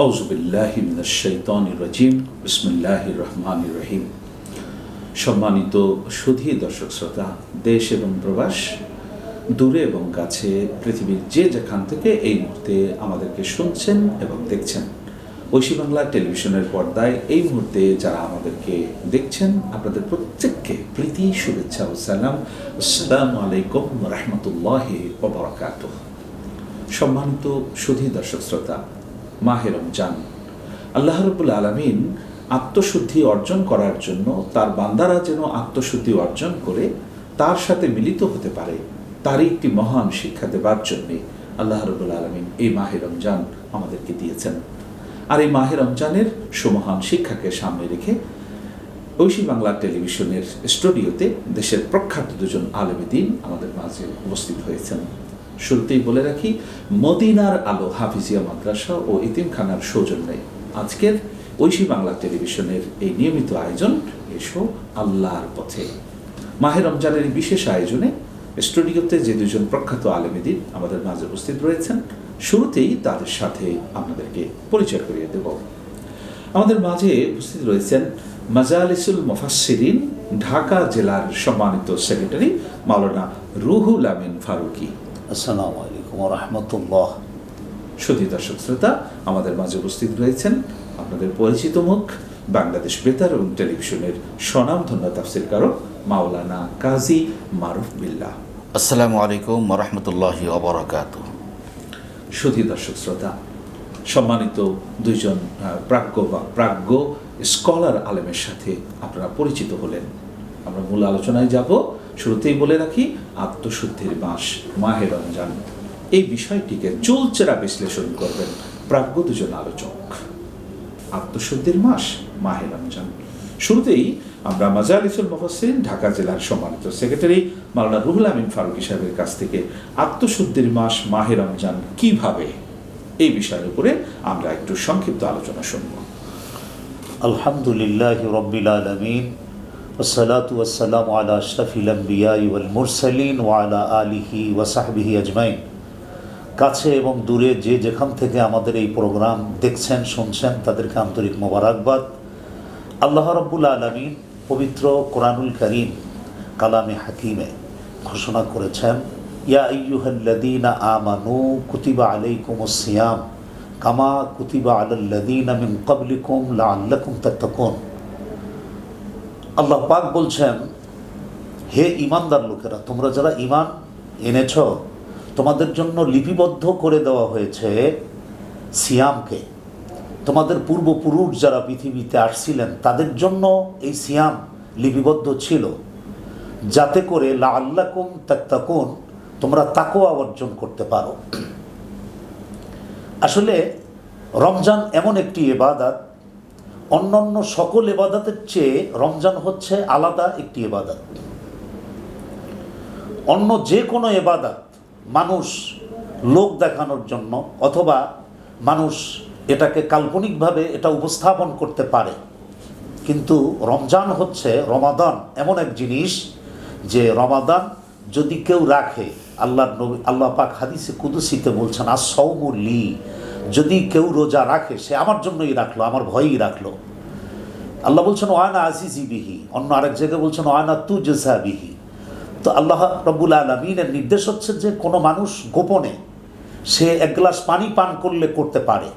আউযু বিল্লাহি মিনাশ শাইতানির রাজিম। বিসমিল্লাহির রহমানির রহিম। সম্মানিত সুধী দর্শক শ্রোতা, দেশ এবং প্রবাস, দূরে এবং কাছে, পৃথিবীর যে যেখান থেকে এই মুহূর্তে আমাদেরকে শুনছেন এবং দেখছেন, ঐশী বাংলা টেলিভিশনের পর্দায় এই মুহূর্তে যারা আমাদেরকে দেখছেন, আপনাদের প্রত্যেককে প্রীতি, শুভেচ্ছা ও সালাম। আসসালামু আলাইকুম ওয়া রাহমাতুল্লাহি ওয়া বারাকাতুহু। সম্মানিত সুধী দর্শক শ্রোতা, মাহে রমজান, আল্লাহ রাব্বুল আলামিন আত্মশুদ্ধি অর্জন করার জন্য তার বান্দারা যেন আত্মশুদ্ধি অর্জন করে তার সাথে মিলিত হতে পারে, তারই একটি মহান শিক্ষা দেবার জন্যে আল্লাহ রাব্বুল আলামিন এই মাহে রমজান আমাদেরকে দিয়েছেন। আর এই মাহে রমজানের সুমহান শিক্ষাকে সামনে রেখে ঐশী বাংলা টেলিভিশনের স্টুডিওতে দেশের প্রখ্যাত দুজন আলেমে দ্বীন আমাদের মাঝে উপস্থিত হয়েছেন। শুরুতেই বলে রাখি, মদিনার আলো হাফিজিয়া মাদ্রাসা ও ইতিমখানার সৌজন্যে আজকের ঐশী বাংলা টেলিভিশনের এই নিয়মিত আয়োজন এসো আল্লাহর পথে। মাহে রমজানের এই বিশেষ আয়োজনে স্টুডিওতে যে দুজন প্রখ্যাত আলেমে দ্বীন আমাদের মাঝে উপস্থিত রয়েছেন, শুরুতেই তাদের সাথে আপনাদেরকে পরিচয় করিয়ে দেব। আমাদের মাঝে উপস্থিত রয়েছেন মাজালিসুল মুফাসসিরিন ঢাকা জেলার সম্মানিত সেক্রেটারি মাওলানা রুহুল আমিন ফারুকী। আসসালামু আলাইকুম ওয়া রাহমাতুল্লাহ। সুধী দর্শক শ্রোতা, আমাদের মাঝে উপস্থিত রয়েছেন আপনাদের পরিচিত মুখ, বাংলাদেশ বেতার এবং টেলিভিশনের স্বনামধন্য তাফসীরকারক মাওলানা কাজী মারুফ বিল্লাহ। আসসালামু আলাইকুম ওয়া রাহমাতুল্লাহি ওয়া বারাকাতুহু। সুধী দর্শক শ্রোতা, সম্মানিত দুইজন প্রাজ্ঞ স্কলার আলেমের সাথে আপনারা পরিচিত হলেন। আমরা মূল আলোচনায় যাব। শুরুতেই বলে রাখি, আত্মশুদ্ধির মাস মাহে রমজান, এই বিষয়টিকে চুলচেরা বিশ্লেষণ করবেন প্রাজ্ঞ দুজন আলোচক। আত্মশুদ্ধির মাস মাহে রমজান। শুরুতেই আমরা মাজালিসুল মুফাসসিরিন ঢাকা জেলার সম্মানিত সেক্রেটারি মাওলানা রুহুল আমিন ফারুকী সাহেবের কাছ থেকে আত্মশুদ্ধির মাস মাহে রমজান কিভাবে, এই বিষয়ের উপরে আমরা একটু সংক্ষিপ্ত আলোচনা শুনব। আলহামদুলিল্লাহি রাব্বিল আলামিন, ওয়াসসালাতু ওয়াসসালামু আলা আশরাফিল আমবিয়াই ওয়াল মুরসালিন ওয়া আলা আলিহি ওয়া সাহবিহি আজমাইন। কাছে এবং দূরে যে যেখান থেকে আমাদের এই প্রোগ্রাম দেখছেন, শুনছেন, তাদেরকে আন্তরিক মোবারকবাদ। আল্লাহ রাব্বুল আলামিন পবিত্র কোরআনুল কারীম কালামে হাকিমে ঘোষণা করেছেন, ইয়া আইয়ুহাল্লাযীনা আমানু কুতিবা আলাইকুমুস সিয়াম কামা কুতিবা আলাল্লাযীনা মিন ক্বাবলিকুম লাআল্লাকুম তাত্তাকুন। আল্লাহ পাক বলছেন, হে ঈমানদার লোকেরা, তোমরা যারা ঈমান এনেছ, তোমাদের জন্য লিপিবদ্ধ করে দেওয়া হয়েছে সিয়ামকে। তোমাদের পূর্বপুরুষ যারা পৃথিবীতে আসছিলেন তাদের জন্য এই সিয়াম লিপিবদ্ধ ছিল, যাতে করে লাআল্লাকুম তাত্তাকুন, তোমরা তাকওয়া অর্জন করতে পারো। আসলে রমজান এমন একটি ইবাদত, অন্যান্য সকল ইবাদতের চেয়ে রমজান হচ্ছে আলাদা একটি ইবাদত। অন্য যে কোনো ইবাদত মানুষ লোক দেখানোর জন্য অথবা মানুষ এটাকে কাল্পনিকভাবে এটা উপস্থাপন করতে পারে, কিন্তু রমজান হচ্ছে, রমাদান এমন এক জিনিস যে রমাদান যদি কেউ রাখে, আল্লাহ পাক হাদিসে কুদসিতে বলছেন, আস-সাওমু লি, যদি কেউ রোজা রাখে সে আমার জন্যই রাখলো, আমার ভয়েই রাখলো। আল্লাহ বলছেন ওয়ানা আজিজি বিহি, অন্য আরেক জায়গায় বলছেন ওয়ানা তুজজা বিহি। তো আল্লাহ রাব্বুল আলামিনের নির্দেশ হচ্ছে যে কোনো মানুষ গোপনে সে এক গ্লাস পানি পান করতে পারে,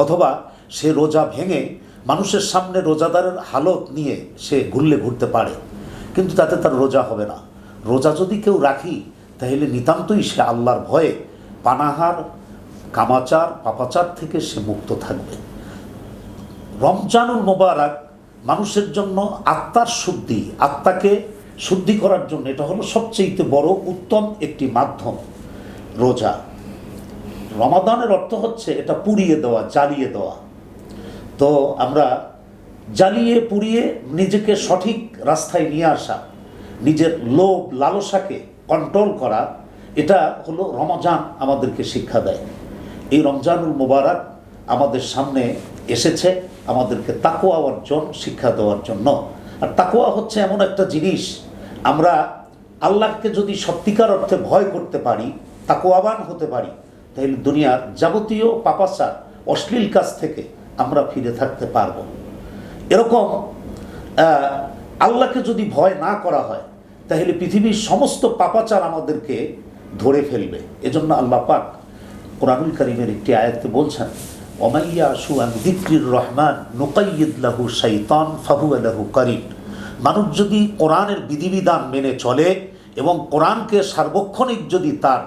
অথবা সে রোজা ভেঙে মানুষের সামনে রোজাদারের হালত নিয়ে সে ঘুরতে পারে, কিন্তু তাতে তার রোজা হবে না। রোজা যদি কেউ রাখি তাহলে নিতান্তই সে আল্লাহর ভয়ে পানাহার, কামাচার, পাপাচার থেকে সে মুক্ত থাকবে। রমজানুল মোবারক মানুষের জন্য আত্মার শুদ্ধি, আত্মাকে শুদ্ধি করার জন্য এটা হলো সবচেয়ে বড় উত্তম একটি মাধ্যম রোজা। রমাদানের অর্থ হচ্ছে এটা পুড়িয়ে দেওয়া, জ্বালিয়ে দেওয়া। তো আমরা জ্বালিয়ে পুড়িয়ে নিজেকে সঠিক রাস্তায় নিয়ে আসা, নিজের লোভ লালসাকে কন্ট্রোল করা, এটা হলো রমজান আমাদেরকে শিক্ষা দেয়। এই রমজানুল মোবারক আমাদের সামনে এসেছে আমাদেরকে তাকওয়া অর্জন শিক্ষা দেওয়ার জন্য। আর তাকওয়া হচ্ছে এমন একটা জিনিস, আমরা আল্লাহকে যদি সত্যিকার অর্থে ভয় করতে পারি, তাকওয়াবান হতে পারি, তাহলে দুনিয়ার যাবতীয় পাপাচার অশ্লীল কাজ থেকে আমরা ফিরে থাকতে পারব। এরকম আল্লাহকে যদি ভয় না করা হয় তাহলে পৃথিবীর সমস্ত পাপাচার আমাদেরকে ধরে ফেলবে। এজন্য আল্লাহ পাক কোরআনুল কারীমের একটি আয়াতে বলছেন, ওমাইয়া আশু আন যিকরির রহমান নুকাইয়িদ লাহু শাইতান ফাহুয়া লাহু কারিন। মানুষ যদি কোরআনের বিধিবিধান মেনে চলে এবং কোরআনকে সার্বক্ষণিক যদি তার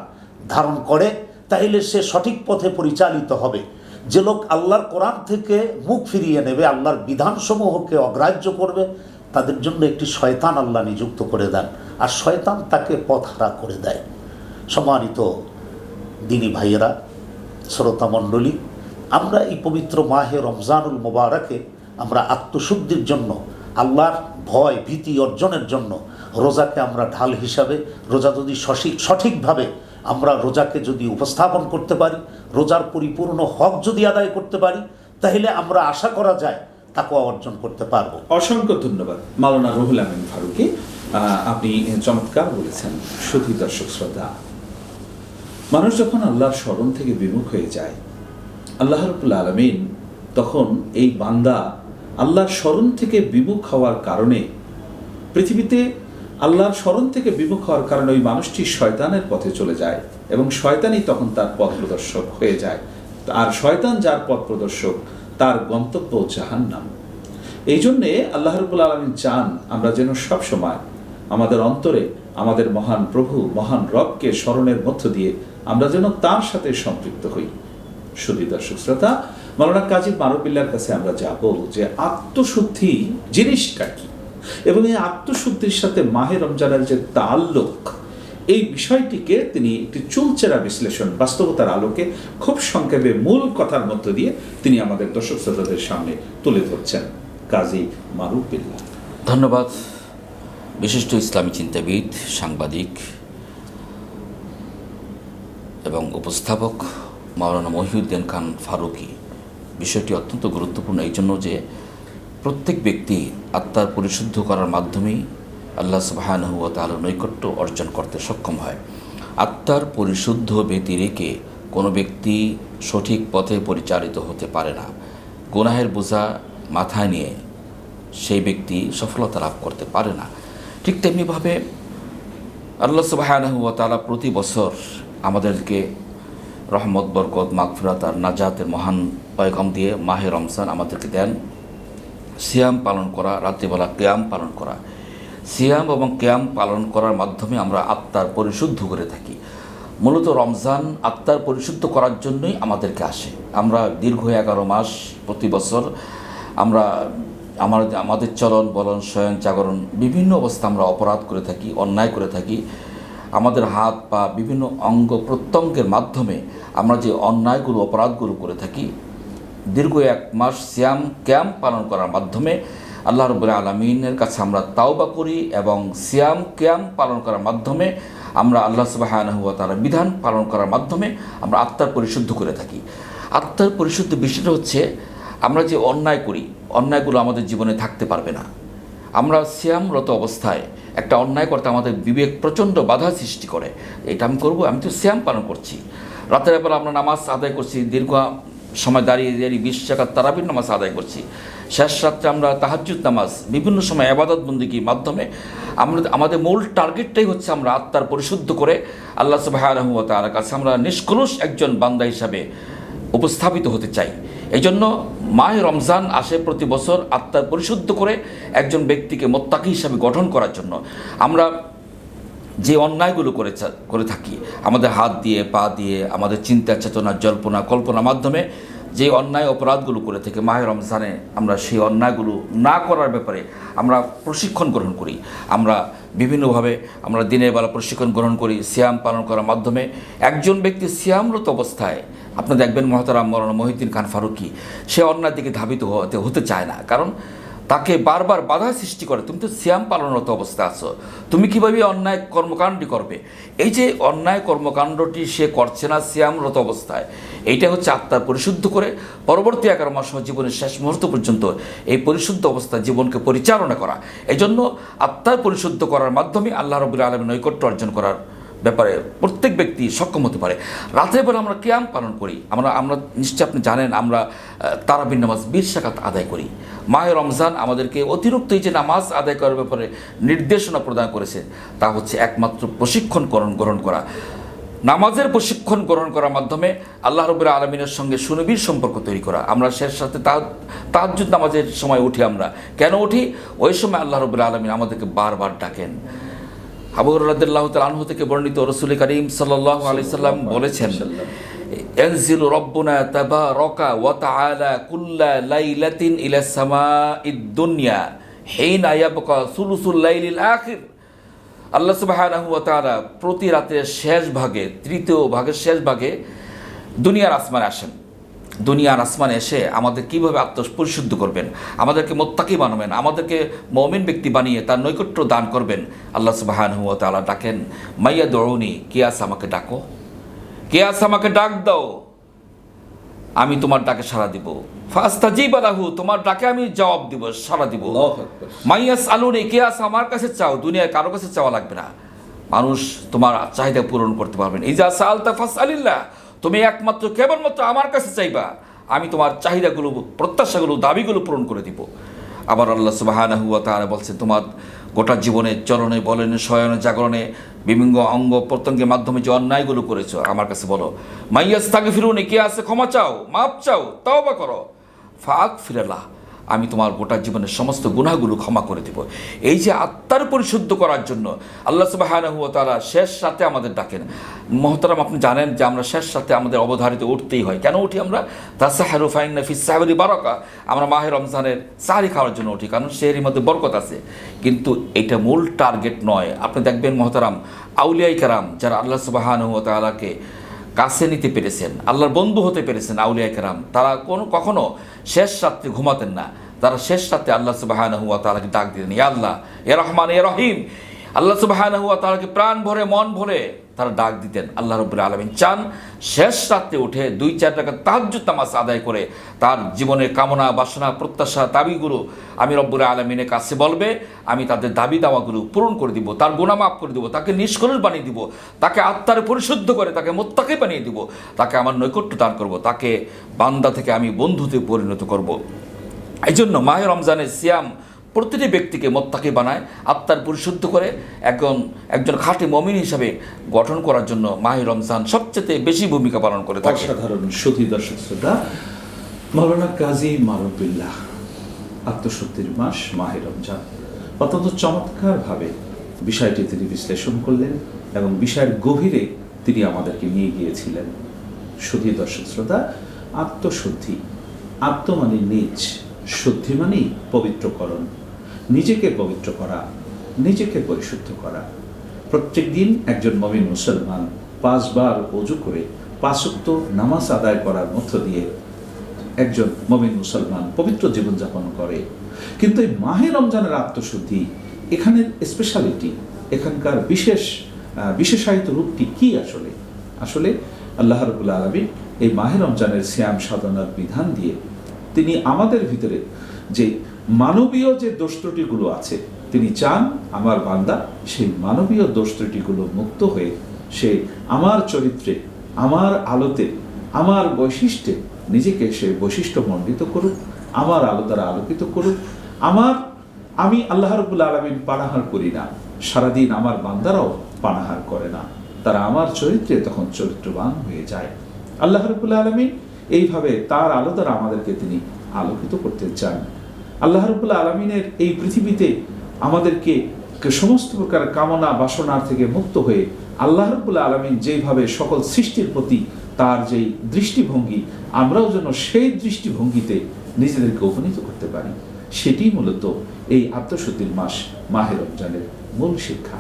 ধারণ করে তাহলে সে সঠিক পথে পরিচালিত হবে। যে লোক আল্লাহর কোরআন থেকে মুখ ফিরিয়ে নেবে, আল্লাহর বিধানসমূহকে অগ্রাহ্য করবে, তাদের জন্য একটি শয়তান আল্লাহ নিযুক্ত করে দেন, আর শয়তান তাকে পথহারা করে দেয়। সম্মানিত দিনী ভাইয়েরা, শ্রোতামণ্ডলী, আমরা এই পবিত্র মাহে রমজানুল মোবারকে আমরা আত্মশুদ্ধির জন্য, আল্লাহর ভয় ভীতি অর্জনের জন্য রোজাকে আমরা ঢাল হিসাবে, রোজা যদি সঠিকভাবে আমরা রোজাকে যদি উপস্থাপন করতে পারি, রোজার পরিপূর্ণ হক যদি আদায় করতে পারি, তাহলে আমরা আশা করা যায় তাকওয়া অর্জন করতে পারবো। অসংখ্য ধন্যবাদ মাওলানা রুহুল আমিন ফারুকী, আপনি চমৎকার বলেছেন। শুধু দর্শক শ্রোতা, মানুষ যখন আল্লাহর স্মরণ থেকে বিমুখ হয়ে যায়, আল্লাহ রাব্বুল আলামিন তখন এই বান্দা আল্লাহর স্মরণ থেকে বিমুখ হওয়ার কারণে, পৃথিবীতে আল্লাহর স্মরণ থেকে বিমুখ হওয়ার কারণে ওই মানুষটি শয়তানের পথে চলে যায় এবং শয়তানই তখন তার পথ প্রদর্শক হয়ে যায়। আর শয়তান যার পথ প্রদর্শক, তার গন্তব্য জাহান্নাম। এই জন্যে আল্লাহ রাব্বুল আলামিন চান আমরা যেন সব সময় আমাদের অন্তরে আমাদের মহান প্রভু, মহান রবকে স্মরণের মধ্য দিয়ে আমরা যেন তার সাথে সম্পৃক্ত হই। শুধু দর্শক শ্রোতা, মাওলানা কাজী মারুফুল্লাহর কাছে আমরা যাব যে আত্মশুদ্ধি জিনিসটা কি এবং এই আত্মশুদ্ধির সাথে মাহে রমজানের যে তাল্লুক, এই বিষয়টিকে তিনি একটি চুলচেরা বিশ্লেষণ, বাস্তবতার আলোকে খুব সংক্ষেপে মূল কথার মধ্য দিয়ে তিনি আমাদের দর্শক শ্রোতাদের সামনে তুলে ধরছেন। কাজী মারুফুল্লাহ। ধন্যবাদ। বিশিষ্ট ইসলামী চিন্তাবিদ, সাংবাদিক এবং উপস্থাপক মাওলানা মহিউদ্দিন খান ফারুকী। বিষয়টি অত্যন্ত গুরুত্বপূর্ণ এই জন্য যে প্রত্যেক ব্যক্তি আত্মার পরিশুদ্ধ করার মাধ্যমেই আল্লাহ সুবহানাহু ওয়া তাআলার নৈকট্য অর্জন করতে সক্ষম হয়। আত্মার পরিশুদ্ধ ব্যতি রেখে কোনো ব্যক্তি সঠিক পথে পরিচালিত হতে পারে না। গুনাহের বোঝা মাথায় নিয়ে সেই ব্যক্তি সফলতা লাভ করতে পারে না। ঠিক তেমনিভাবে আল্লাহ সুবহানাহু ওয়া তাআলা প্রতি বছর আমাদেরকে রহমত, বরকত, মাগফিরাত আর নাজাতের মহান পয়গাম দিয়ে মাহে রমজান আমাদেরকে দেন। সিয়াম পালন করা, রাত্রিবেলা কিয়াম পালন করা। সিয়াম এবং কিয়াম পালন করার মাধ্যমে আমরা আত্মার পরিশুদ্ধ করে থাকি। মূলত রমজান আত্মার পরিশুদ্ধ করার জন্যই আমাদেরকে আসে। আমরা দীর্ঘ 11 মাস প্রতি বছর আমরা আমাদের চলন বলন, শয়ন, জাগরণ বিভিন্ন অবস্থা আমরা অপরাধ করে থাকি, অন্যায় করে থাকি। আমাদের হাত পা বিভিন্ন অঙ্গ প্রত্যঙ্গের মাধ্যমে আমরা যে অন্যায়গুলো, অপরাধগুলো করে থাকি, দীর্ঘ 1 মাস সিয়াম কিয়াম পালন করার মাধ্যমে আল্লাহ রাব্বুল আলামিনের কাছে আমরা তাওবা করি এবং সিয়াম কিয়াম পালন করার মাধ্যমে আমরা আল্লাহ সুবহানাহু ওয়া তাআলার বিধান পালন করার মাধ্যমে আমরা আত্মার পরিশুদ্ধ করে থাকি। আত্মার পরিশুদ্ধ বিষয়টা হচ্ছে আমরা যে অন্যায় করি, অন্যায়গুলো আমাদের জীবনে থাকতে পারবে না। আমরা সিয়ামরত অবস্থায় একটা অন্যায় করতে আমাদের বিবেক প্রচণ্ড বাধা সৃষ্টি করে। এটা আমি করবো, আমি তো সিয়াম পালন করছি। রাতের বেলা আমরা নামাজ আদায় করছি, দীর্ঘ সময় দাঁড়িয়ে 20 রাকাত তারাবির নামাজ আদায় করছি। শেষ রাত্রে আমরা তাহাজ্জুদ নামাজ, বিভিন্ন সময় ইবাদত বন্দেগীর মাধ্যমে আমাদের মূল টার্গেটটাই হচ্ছে আমরা আত্মার পরিশুদ্ধ করে আল্লাহ সুবহানাহু ওয়া তাআলার কাছে আমরা নিষ্কলুষ একজন বান্দা হিসাবে উপস্থাপিত হতে চাই। এই জন্য মাহে রমজান আসে প্রতি বছর আত্মার পরিশুদ্ধ করে একজন ব্যক্তিকে মুত্তাকি হিসাবে গঠন করার জন্য। আমরা যে অন্যায়গুলো করে থাকি আমাদের হাত দিয়ে, পা দিয়ে, আমাদের চিন্তা চেতনা, জল্পনা কল্পনার মাধ্যমে যে অন্যায় অপরাধগুলো করে থাকি, মাহে রমজানে আমরা সেই অন্যায়গুলো না করার ব্যাপারে আমরা প্রশিক্ষণ গ্রহণ করি। আমরা বিভিন্নভাবে আমরা দিনের বেলা প্রশিক্ষণ গ্রহণ করি সিয়াম পালন করার মাধ্যমে। একজন ব্যক্তি সিয়ামরত অবস্থায় আপনি দেখবেন মহতারাম মাওলানা মহিউদ্দিন খান ফারুকী, সে অন্যায়ের দিকে ধাবিত হতে চায় না, কারণ তাকে বারবার বাধা সৃষ্টি করে, তুমি তো সিয়াম পালনরত অবস্থায় আছো, তুমি কীভাবে অন্যায় কর্মকাণ্ডটি করবে। এই যে অন্যায় কর্মকাণ্ডটি সে করছে না সিয়ামরত অবস্থায়, এইটা হচ্ছে আত্মার পরিশুদ্ধ করে পরবর্তী 11 মাস জীবনের শেষ মুহূর্ত পর্যন্ত এই পরিশুদ্ধ অবস্থায় জীবনকে পরিচালনা করা। এই জন্য আত্মার পরিশুদ্ধ করার মাধ্যমে আল্লাহ রাব্বুল আলামিন নৈকট্য অর্জন করার ব্যাপারে প্রত্যেক ব্যক্তি সক্ষম হতে পারে। রাতের বেলা আমরা কিয়াম পালন করি, আমরা নিশ্চয়ই আপনি জানেন আমরা তারাবির নামাজ 20 রাকাত আদায় করি। মাহে রমজান আমাদেরকে অতিরিক্ত এই যে নামাজ আদায় করার ব্যাপারে নির্দেশনা প্রদান করেছে, তা হচ্ছে একমাত্র প্রশিক্ষণ গ্রহণ করা। নামাজের প্রশিক্ষণ গ্রহণ করার মাধ্যমে আল্লাহ রাব্বুল আলামিনের সঙ্গে সুনিবিড় সম্পর্ক তৈরি করা। আমরা শেষ সাথে তাহাজ্জুদ নামাজের সময় উঠি। আমরা কেন উঠি? ওই সময় আল্লাহ রাব্বুল আলামিন আমাদেরকে বারবার ডাকেন। আবু হুরায়রা রাদিয়াল্লাহু তাআলা আনহু থেকে বর্ণিত, রাসূল করিম সাল্লাল্লাহু আলাইহি সাল্লাম বলেছেন, ইয়ানজিলু রাব্বুনা তাবারাকা ওয়া তাআলা কুল্লা লাইলাতিন ইলা সামাঈদ দুনিয়া হিনা ইয়াবকা সুলুসুল লাইলিল আখির। আল্লাহ সুবহানাহু ওয়া তাআলা প্রতি রাতের শেষ ভাগে, তৃতীয় ভাগের শেষ ভাগে দুনিয়ার আসমানে আসেন। দুনিয়ার আসমানে এসে আমাদের কীভাবে আত্মপরিশুদ্ধ করবেন, আমাদেরকে মুত্তাকি বানাবেন, আমাদেরকে মুমিন ব্যক্তি বানিয়ে তার নৈকট্য দান করবেন। আল্লাহ সুবহানাহু ওয়া তাআলা ডাকেন, মাইয়া দৌড়নি, কে আস আমাকে ডাকো, কে আস আমাকে ডাক দাও, আমি তোমার ডাকে সাড়া দিব। ফাস্তাজিবা লাহু, তোমার ডাকে আমি জবাব দিব, সাড়া দিব। মাইয়াস আলুনি, কে আস আমার কাছে চাও, দুনিয়ায় কারো কাছে চাওয়া লাগবে না, মানুষ তোমার চাহিদা পূরণ করতে পারবেন। ইজা সাআলতা ফাসআলিল্লাহ, তুমি একমাত্র কেবলমাত্র আমার কাছে চাইবা, আমি তোমার চাহিদাগুলো, প্রত্যাশাগুলো, দাবিগুলো পূরণ করে দিব। আবার আল্লাহ সুবহানাহু ওয়া তাআলা বলছেন, তোমার গোটা জীবনে চলনে বলেন, শয়নে জাগরণে বিভিন্ন অঙ্গ প্রত্যঙ্গের মাধ্যমে যে অন্যায়গুলো করেছো আমার কাছে বলো। মাইয়াস্তাগফিরুনি, কে আছে ক্ষমা চাও, মাপ চাও, তওবা করো। ফাগফিরাল্লাহ, আমি তোমার গোটা জীবনের সমস্ত গুনাহগুলো ক্ষমা করে দেব। এই যে আত্মার পরিশুদ্ধ করার জন্য আল্লাহ সুবহানাহু ওয়া তাআলা শেষ রাতে আমাদের ডাকেন। মুহতারাম, আপনি জানেন যে আমরা শেষ রাতে আমাদের অবধারিত উঠতেই হয়। কেন উঠি আমরা? তাসাহারু ফাইন্না ফিস সাহরি বারাকা, আমরা মাহে রমজানের সাহরি খাওয়ার জন্য উঠি, কারণ সেহরির মধ্যে বরকত আছে। কিন্তু এটা মূল টার্গেট নয়। আপনি দেখবেন মুহতারাম, আউলিয়ায়ে কেরাম যারা আল্লাহ সুবহানাহু ওয়া তাআলাকে কাছে নিতে পেরেছেন, আল্লাহর বন্ধু হতে পেরেছেন, আউলিয়ায়ে কেরাম, তারা কখনো শেষ রাত্রে ঘুমাতেন না। তারা শেষ রাতে আল্লাহ সুবহানাহু ওয়া তাআলাকে ডাক দিতেন, ইয়া আল্লাহ, ইয়া রহমান, ইয়া রহিম। আল্লাহ সুবহানাহু ওয়া তাআলাকে প্রাণ ভরে, মন ভরে তারা ডাক দিতেন। আল্লাহ রাব্বুল আলামিন চান শেষ রাতে উঠে 2-4 রাকাত তাহাজ্জুদ নামাজ আদায় করে তার জীবনের কামনা, বাসনা, প্রত্যাশা, দাবিগুলো আমি রব্বুল আলামিনের কাছে বলবে, আমি তাদের দাবি দাওয়াগুলো পূরণ করে দিব, তার গুনাহ মাফ করে দিব, তাকে নিষ্কলুষ বানিয়ে দিব, তাকে আত্মার পরিশুদ্ধ করে তাকে মুত্তাকি বানিয়ে দিব, তাকে আমার নৈকট্য দান করব, তাকে বান্দা থেকে আমি বন্ধুতে পরিণত করব। এই জন্য মাহে রমজানের সিয়াম প্রতিটি ব্যক্তিকে মুত্তাকি বানায়, আত্মার পরিশুদ্ধ করে একজন খাঁটি মুমিন হিসাবে গঠন করার জন্য মাহে রমজান সবচেয়ে বেশি ভূমিকা পালন করে থাকে। অসাধারণ সুধী দর্শক শ্রোতা, মাওলানা কাজী মারুফুল্লাহ, আত্মশুদ্ধির মাস মাহে রমজান, অত্যন্ত চমৎকারভাবে বিষয়টি তিনি বিশ্লেষণ করলেন এবং বিষয়ের গভীরে তিনি আমাদেরকে নিয়ে গিয়েছিলেন। সুধী দর্শক শ্রোতা, আত্মশুদ্ধি, আত্ম মানে নিজ, শুদ্ধি মানেই পবিত্রকরণ, নিজেকে পবিত্র করা, নিজেকে পরিশুদ্ধ করা। প্রত্যেক দিন একজন মুমিন মুসলমান 5 বার ওযু করে 5 ওয়াক্ত নামাজ আদায় করার মধ্য দিয়ে একজন মুমিন মুসলমান পবিত্র জীবনযাপন করে। কিন্তু এই মাহে রমজানের আত্মশুদ্ধি, এখানের স্পেশালিটি, এখানকার বিশেষায়িত রূপটি কি? আসলে আল্লাহ রাব্বুল আলামিন এই মাহে রমজানের সিয়াম সাধনার বিধান দিয়ে তিনি আমাদের ভিতরে যে মানবীয় যে দোষ ত্রুটিগুলো আছে, তিনি চান আমার বান্দা সেই মানবীয় দোষ ত্রুটিগুলো মুক্ত হয়ে সে আমার চরিত্রে, আমার আলোতে, আমার বৈশিষ্ট্যে নিজেকে সে বৈশিষ্ট্যমণ্ডিত করুক, আমার আলো দ্বারা আলোকিত করুক। আমি আল্লাহ রাব্বুল আলামিন পানাহার করি না, সারাদিন আমার বান্দারাও পানাহার করে না, তারা আমার চরিত্রে তখন চরিত্রবান হয়ে যায়। আল্লাহ রাব্বুল আলামিন এইভাবে তার আলো দ্বারা আমাদেরকে তিনি আলোকিত করতে চান। আল্লাহ রাব্বুল আলামিনের এই পৃথিবীতে আমাদেরকে সমস্ত প্রকার কামনা বাসনার থেকে মুক্ত হয়ে আল্লাহ রাব্বুল আলামিন যেইভাবে সকল সৃষ্টির প্রতি তার যেই দৃষ্টিভঙ্গি, আমরাও যেন সেই দৃষ্টিভঙ্গিতে নিজেদেরকে উপনীত করতে পারি, সেটি মূলত এই আত্মশুদ্ধির মাস মাহে রমজানের মূল শিক্ষা।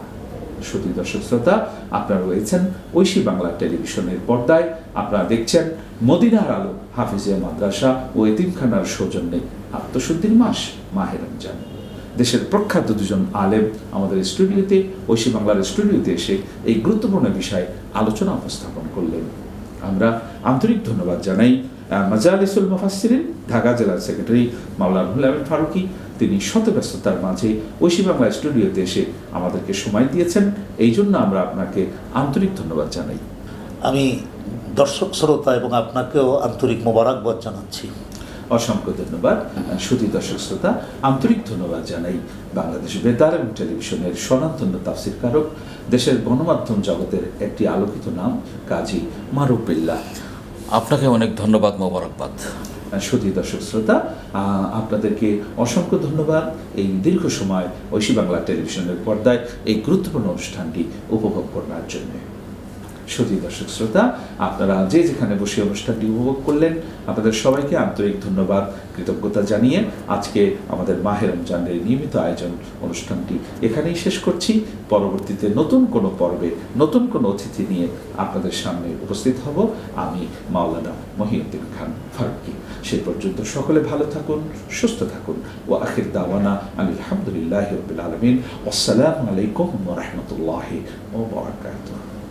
সুধী দর্শক শ্রোতা, আপনারা রয়েছেন ঐশী বাংলা টেলিভিশনের পর্দায়, আপনারা দেখছেন মদিনার আলো হাফিজিয়া মাদ্রাসা ও এতিমখানার সৌজন্যে আত্মশুদ্ধির মাস মাহে রমজান। দেশের প্রখ্যাত 2জন আলেম আমাদের স্টুডিওতে, ঐশী বাংলার স্টুডিওতে এসে এই গুরুত্বপূর্ণ বিষয়ে আলোচনা উপস্থাপন করলেন। আমরা আন্তরিক ধন্যবাদ জানাই মাজালিসুল মুফাসসিরিন ঢাকা জেলার সেক্রেটারি মাওলানা রুহুল আমিন ফারুকী, তিনি শত ব্যস্ততার মাঝে ঐশী বাংলা স্টুডিওতে এসে আমাদেরকে সময় দিয়েছেন। এই জন্য আমরা আপনাকে আন্তরিক ধন্যবাদ জানাই। আমি দর্শক শ্রোতা এবং আপনাকেও আন্তরিক মোবারকবাদ জানাচ্ছি। অসংখ্য ধন্যবাদ। সুধী দর্শক শ্রোতা, আন্তরিক ধন্যবাদ জানাই বাংলাদেশ বেতার এবং টেলিভিশনের স্বনামধন্য তাফসীরকারক, দেশের গণমাধ্যম জগতের একটি আলোকিত নাম কাজী মারুফ বিল্লাহ। আপনাকে অনেক ধন্যবাদ, মোবারকবাদ। সুধী দর্শক শ্রোতা, আপনাদেরকে অসংখ্য ধন্যবাদ এই দীর্ঘ সময় ঐশী বাংলা টেলিভিশনের পর্দায় এই গুরুত্বপূর্ণ অনুষ্ঠানটি উপভোগ করার জন্য। সুধী দর্শক শ্রোতা, আপনারা যে যেখানে বসে অনুষ্ঠানটি উপভোগ করলেন, আপনাদের সবাইকে আন্তরিক ধন্যবাদ, কৃতজ্ঞতা জানিয়ে আজকে আমাদের মাহে রমজানের নিয়মিত আয়োজন অনুষ্ঠানটি এখানেই শেষ করছি। পরবর্তীতে নতুন কোনো পর্বে নতুন কোনো অতিথি নিয়ে আপনাদের সামনে উপস্থিত হব আমি, মাওলানা মহিউদ্দিন খান ফারুকী। সেই পর্যন্ত সকলে ভালো থাকুন, সুস্থ থাকুন। ওয়া আখির দাওয়ানা আলহামদুলিল্লাহি রাব্বিল আলামিন। আসসালামু আলাইকুম ওয়া রাহমাতুল্লাহি ওয়া বারাকাতুহু।